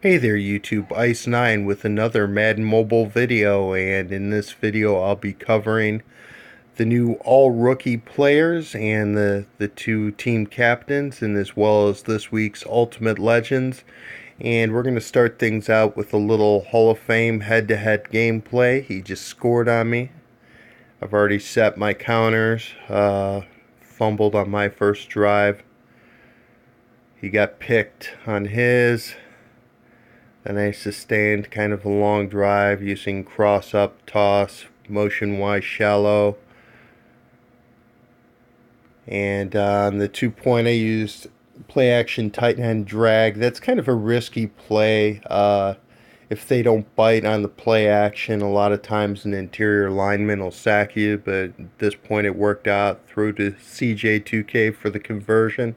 Hey there YouTube, Ice9 with another Madden Mobile video, and in this video I'll be covering the new all-rookie players and the two team captains, and as well as this week's Ultimate Legends. And we're going to start things out with a little Hall of Fame head-to-head gameplay. He just scored on me. I've already set my counters, fumbled on my first drive. He got picked on his. Then I sustained kind of a long drive using cross-up toss, motion-wise shallow. And on the 2-point I used play-action tight end drag. That's kind of a risky play. If they don't bite on the play-action, a lot of times an interior lineman will sack you. But at this point it worked out. Through to CJ2K for the conversion.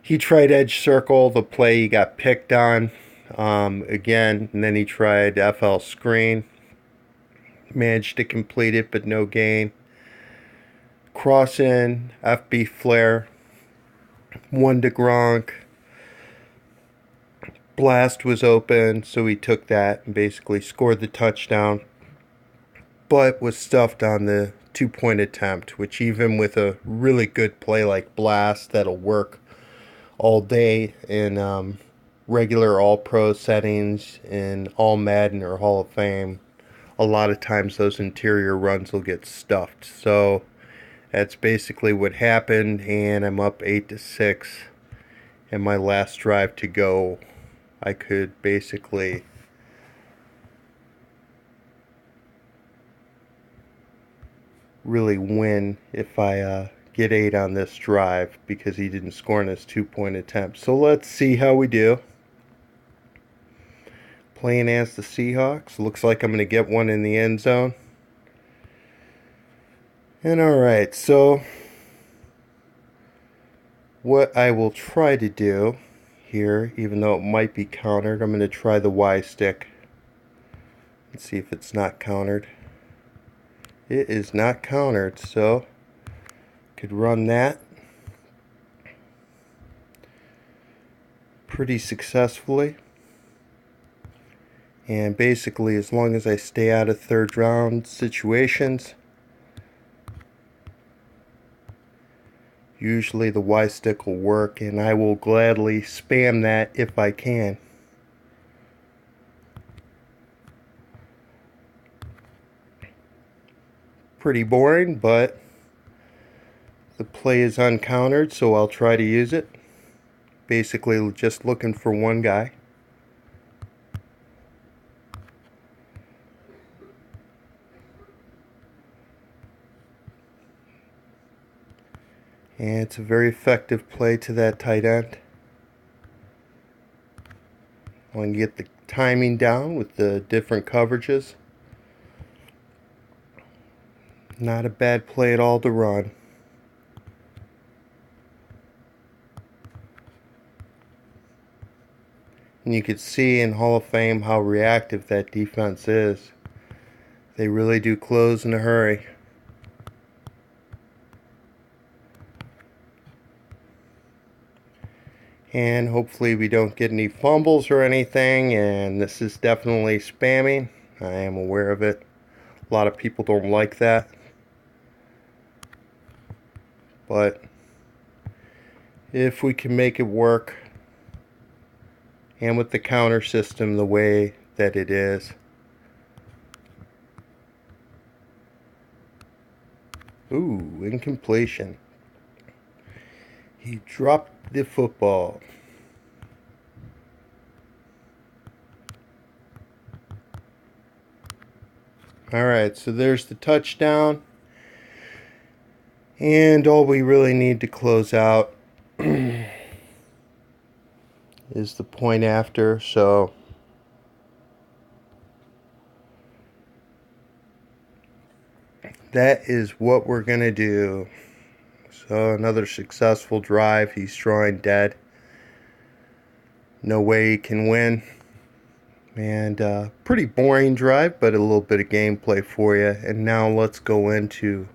He tried edge circle. The play he got picked on. Again, and then he tried FL screen, managed to complete it but no gain. Cross in, FB flare, one to Gronk. Blast was open, so he took that and basically scored the touchdown, but was stuffed on the 2-point attempt, which even with a really good play like Blast that'll work all day in regular all-pro settings in all Madden or Hall of Fame, a lot of times those interior runs will get stuffed. So that's basically what happened, and I'm up 8-6. And my last drive to go, I could basically really win if I get 8 on this drive because he didn't score in his 2-point attempt. So let's see how we do. Playing as the Seahawks. Looks like I'm going to get one in the end zone. And alright, so what I will try to do here, even though it might be countered, I'm going to try the Y stick. Let's see if it's not countered. It is not countered, so could run that pretty successfully. And basically, as long as I stay out of third round situations, usually the Y stick will work, and I will gladly spam that if I can. Pretty boring, but the play is uncountered, so I'll try to use it. Basically just looking for one guy. And it's a very effective play to that tight end. I want to get the timing down with the different coverages. Not a bad play at all to run. And you could see in Hall of Fame how reactive that defense is. They really do close in a hurry. And hopefully we don't get any fumbles or anything, and this is definitely spamming. I am aware of it. A lot of people don't like that. But if we can make it work, and with the counter system the way that it is. Ooh, incompletion. He dropped the football. Alright, so there's the touchdown. And all we really need to close out is the point after, so that is what we're going to do. So another successful drive. He's drawing dead. No way he can win. And pretty boring drive, but a little bit of gameplay for you. And now let's go into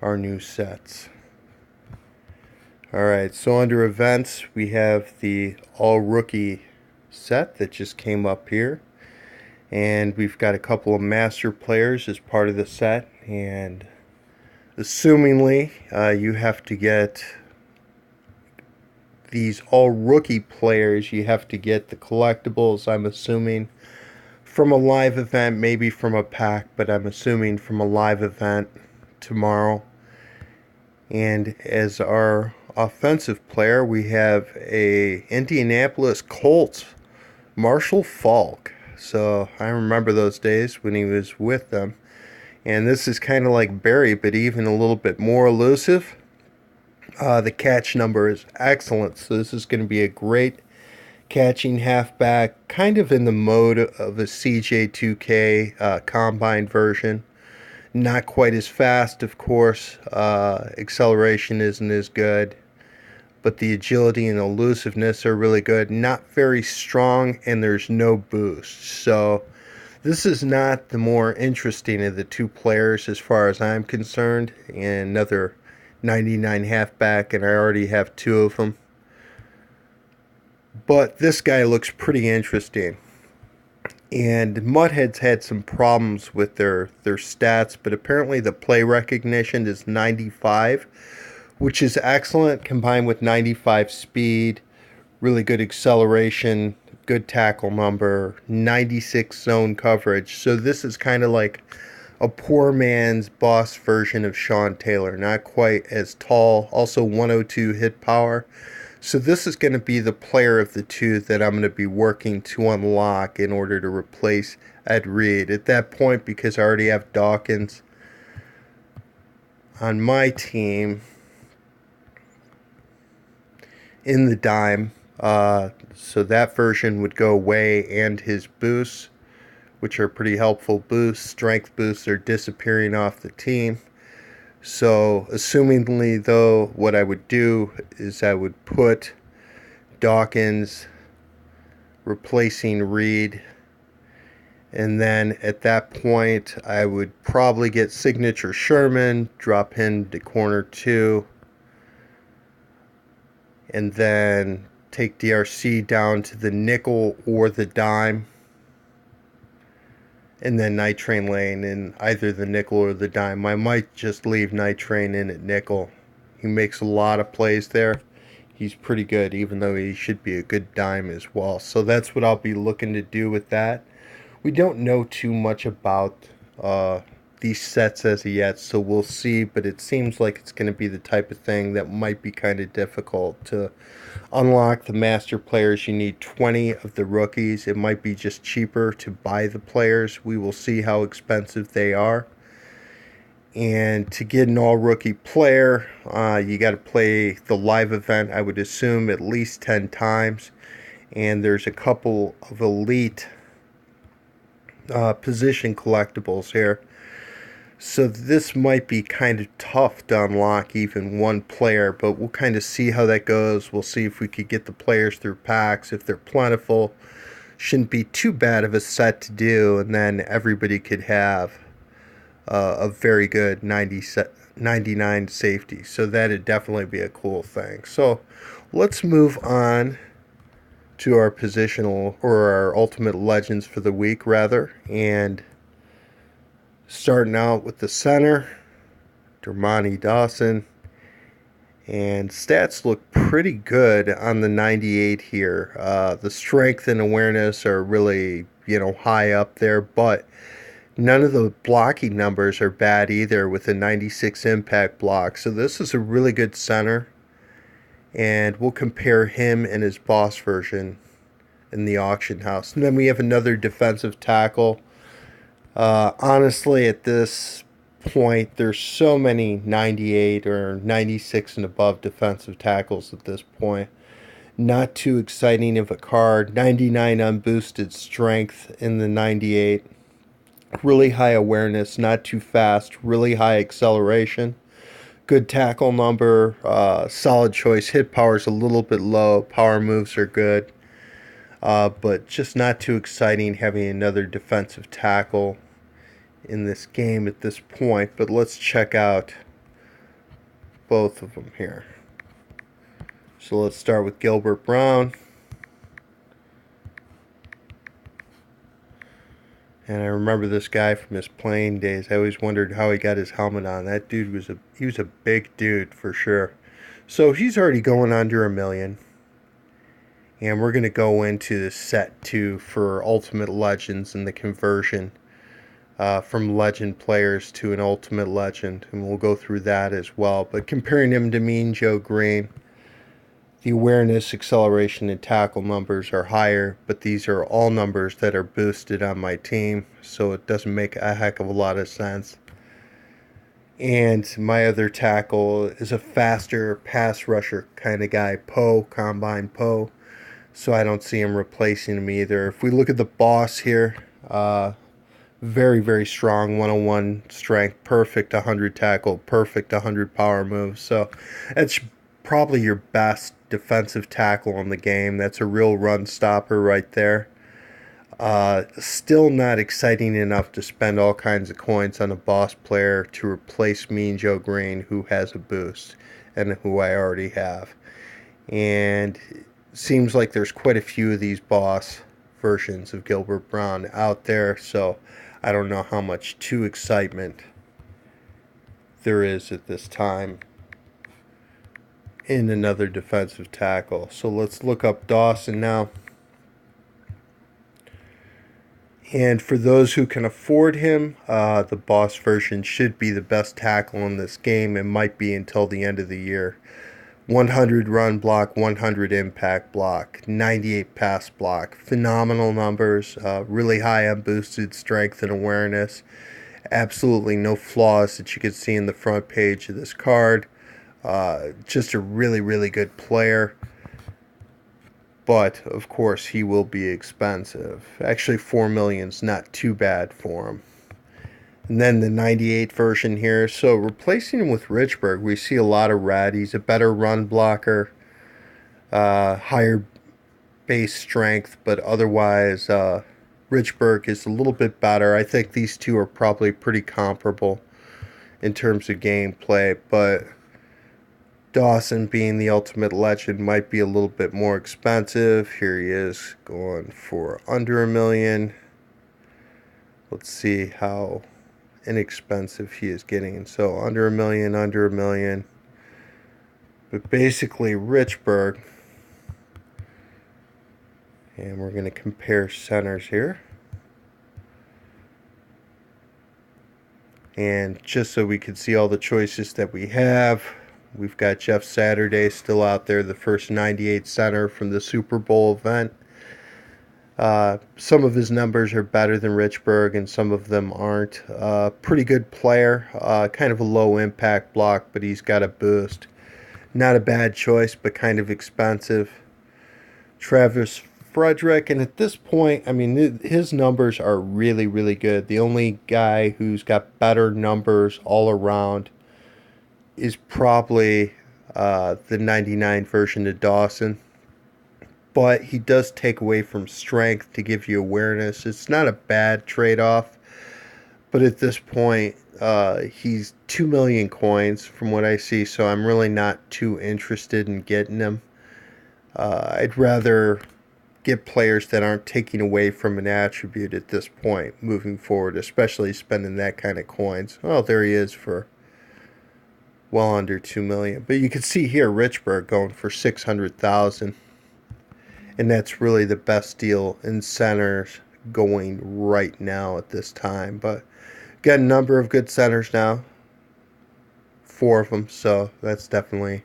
our new sets. Alright, so under events we have the all rookie set that just came up here. And we've got a couple of master players as part of the set. And assumingly, you have to get these all rookie players. You have to get the collectibles, I'm assuming, from a live event, maybe from a pack, but I'm assuming from a live event tomorrow. And as our offensive player, we have a Indianapolis Colts, Marshall Faulk. So I remember those days when he was with them. And this is kind of like Barry, but even a little bit more elusive. The catch number is excellent, so this is going to be a great catching halfback, kind of in the mode of a CJ2K combine version. Not quite as fast, of course. Acceleration isn't as good, but the agility and elusiveness are really good. Not very strong, and there's no boost. So this is not the more interesting of the two players as far as I'm concerned. And another 99 halfback, and I already have two of them. But this guy looks pretty interesting. And Mudhead's had some problems with their stats, but apparently the play recognition is 95, which is excellent, combined with 95 speed, really good acceleration, good tackle number, 96 zone coverage. So this is kind of like a poor man's boss version of Sean Taylor. Not quite as tall, also 102 hit power. So this is going to be the player of the two that I'm going to be working to unlock in order to replace Ed Reed. At that point, because I already have Dawkins on my team in the dime, so that version would go away, and his boosts, which are pretty helpful boosts, strength boosts, are disappearing off the team. So, assumingly, though, what I would do is I would put Dawkins replacing Reed, and then at that point, I would probably get Signature Sherman, drop him to corner 2, and then take DRC down to the nickel or the dime, and then Night Train Lane in either the nickel or the dime. I might just leave Night Train in at nickel. He makes a lot of plays there. He's pretty good, even though he should be a good dime as well. So that's what I'll be looking to do with that. We don't know too much about these sets as of yet, so we'll see. But it seems like it's going to be the type of thing that might be kind of difficult to unlock the master players. You need 20 of the rookies. It might be just cheaper to buy the players. We will see how expensive they are. And to get an all-rookie player, you got to play the live event, I would assume, at least 10 times. And there's a couple of elite position collectibles here. So this might be kind of tough to unlock even one player, but we'll kind of see how that goes. We'll see if we could get the players through packs. If they're plentiful, shouldn't be too bad of a set to do, and then everybody could have a very good 99 safety. So that'd definitely be a cool thing. So let's move on to our positional, or our ultimate legends for the week, rather. And starting out with the center, Dermontti Dawson. And stats look pretty good on the 98 here. The strength and awareness are really, high up there, but none of the blocking numbers are bad either, with a 96 impact block. So this is a really good center. And we'll compare him and his boss version in the auction house. And then we have another defensive tackle. Honestly, at this point, there's so many 98 or 96 and above defensive tackles at this point. Not too exciting of a card. 99 unboosted strength in the 98. Really high awareness, not too fast. Really high acceleration. Good tackle number. Solid choice. Hit power is a little bit low. Power moves are good. But just not too exciting having another defensive tackle in this game at this point. But let's check out both of them here. So let's start with Gilbert Brown. And I remember this guy from his playing days. I always wondered how he got his helmet on. That dude was a big dude for sure. So he's already going under a million. And we're going to go into the set 2 for Ultimate Legends and the conversion from legend players to an Ultimate Legend. And we'll go through that as well. But comparing him to Mean Joe Green, the awareness, acceleration, and tackle numbers are higher, but these are all numbers that are boosted on my team, so it doesn't make a heck of a lot of sense. And my other tackle is a faster pass rusher kind of guy, Poe, Combine Poe, so I don't see him replacing him either. If we look at the boss here, very, very strong 101 strength, perfect 100 tackle, perfect 100 power moves, so that's probably your best defensive tackle in the game. That's a real run stopper right there. Still not exciting enough to spend all kinds of coins on a boss player to replace Mean Joe Green, who has a boost and who I already have. And it seems like there's quite a few of these boss versions of Gilbert Brown out there, so I don't know how much to excitement there is at this time in another defensive tackle. So let's look up Dawson now. And for those who can afford him, the boss version should be the best tackle in this game. It might be until the end of the year. 100 run block, 100 impact block, 98 pass block. Phenomenal numbers, really high on boosted strength and awareness. Absolutely no flaws that you could see in the front page of this card. Just a really, really good player. But, of course, he will be expensive. Actually, $4 million is not too bad for him. And then the 98 version here. So, replacing him with Richburg, we see a lot of red. He's a better run blocker. Higher base strength. But otherwise, Richburg is a little bit better. I think these two are probably pretty comparable in terms of gameplay. But Dawson, being the Ultimate Legend, might be a little bit more expensive. Here he is going for under $1 million. Let's see how inexpensive he is getting. So under $1 million, under $1 million. But basically Richburg. And we're going to compare centers here. And just so we can see all the choices that we have, we've got Jeff Saturday still out there, the first 98 center from the Super Bowl event. Some of his numbers are better than Richburg, and some of them aren't. Pretty good player, kind of a low impact block, but he's got a boost. Not a bad choice, but kind of expensive. Travis Frederick, and at this point, I mean, his numbers are really, really good. The only guy who's got better numbers all around is probably the 99 version of Dawson. But he does take away from strength to give you awareness. It's not a bad trade-off. But at this point, he's 2 million coins from what I see. So I'm really not too interested in getting him. I'd rather get players that aren't taking away from an attribute at this point moving forward. Especially spending that kind of coins. Oh, there he is for well under 2 million. But you can see here Richburg going for 600,000. And that's really the best deal in centers going right now at this time. But got a number of good centers now. 4 of them. So that's definitely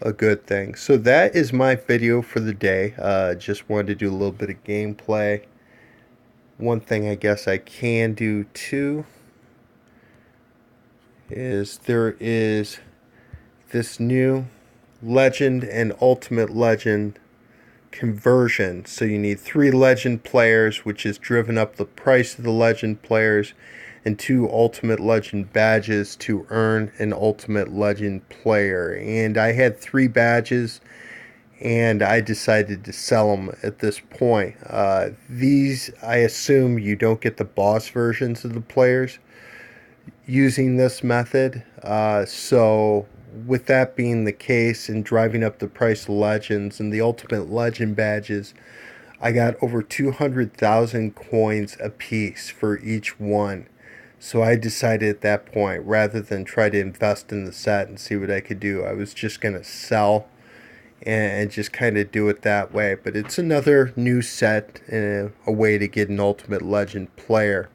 a good thing. So that is my video for the day. Just wanted to do a little bit of gameplay. One thing I guess I can do too is there is this new Legend and Ultimate Legend conversion. So you need 3 Legend players, which has driven up the price of the Legend players, and 2 Ultimate Legend badges to earn an Ultimate Legend player. And I had 3 badges, and I decided to sell them at this point. These, I assume you don't get the boss versions of the players using this method. So with that being the case and driving up the price of Legends and the Ultimate Legend badges, I got over 200,000 coins a piece for each one. So I decided at that point, rather than try to invest in the set and see what I could do, I was just going to sell and just kind of do it that way. But it's another new set and a way to get an Ultimate Legend player.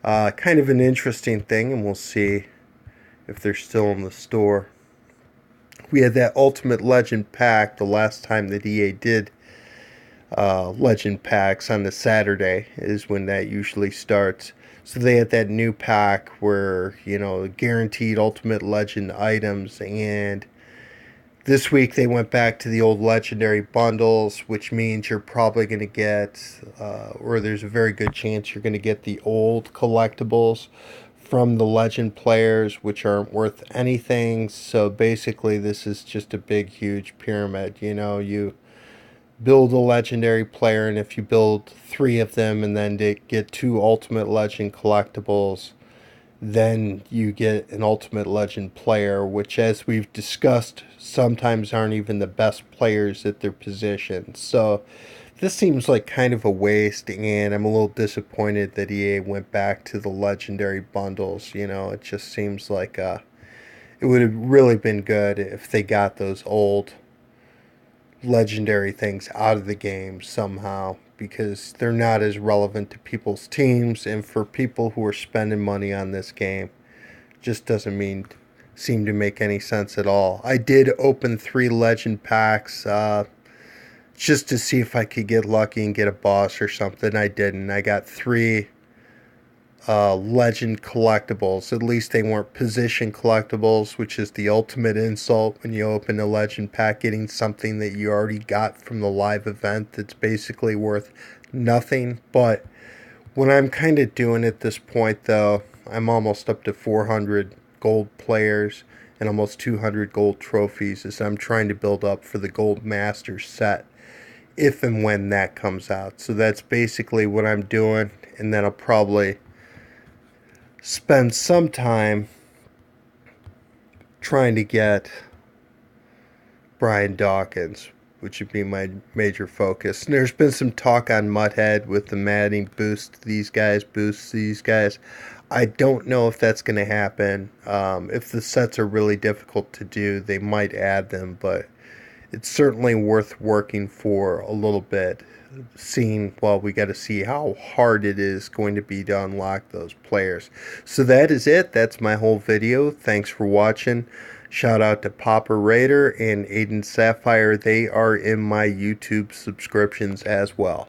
Kind of an interesting thing, and we'll see if they're still in the store. We had that Ultimate Legend pack the last time that EA did Legend packs on the Saturday is when that usually starts. So they had that new pack where, guaranteed Ultimate Legend items, and this week they went back to the old Legendary bundles, which means you're probably going to get, or there's a very good chance you're going to get the old collectibles from the Legend players, which aren't worth anything. So basically this is just a big, huge pyramid. You build a legendary player, and if you build 3 of them and then get 2 Ultimate Legend collectibles, then you get an Ultimate Legend player, which, as we've discussed, sometimes aren't even the best players at their position. So this seems like kind of a waste, and I'm a little disappointed that EA went back to the legendary bundles. It just seems like it would have really been good if they got those old legendary things out of the game somehow, because they're not as relevant to people's teams, and for people who are spending money on this game, just doesn't seem to make any sense at all. I did open 3 legend packs just to see if I could get lucky and get a boss or something. I didn't. I got 3 legend collectibles. At least they weren't position collectibles, which is the ultimate insult when you open a legend pack, getting something that you already got from the live event that's basically worth nothing. But what I'm kind of doing at this point, though, I'm almost up to 400 gold players and almost 200 gold trophies, as I'm trying to build up for the Gold Master set if and when that comes out. So that's basically what I'm doing, and then I'll probably spend some time trying to get Brian Dawkins, which would be my major focus. And there's been some talk on Mudhead with the Madden boosts these guys. I don't know if that's going to happen. If the sets are really difficult to do, they might add them, but it's certainly worth working for a little bit. We got to see how hard it is going to be to unlock those players. So that is it. That's my whole video. Thanks for watching. Shout out to Popper Raider and Aiden Sapphire. They are in my YouTube subscriptions as well.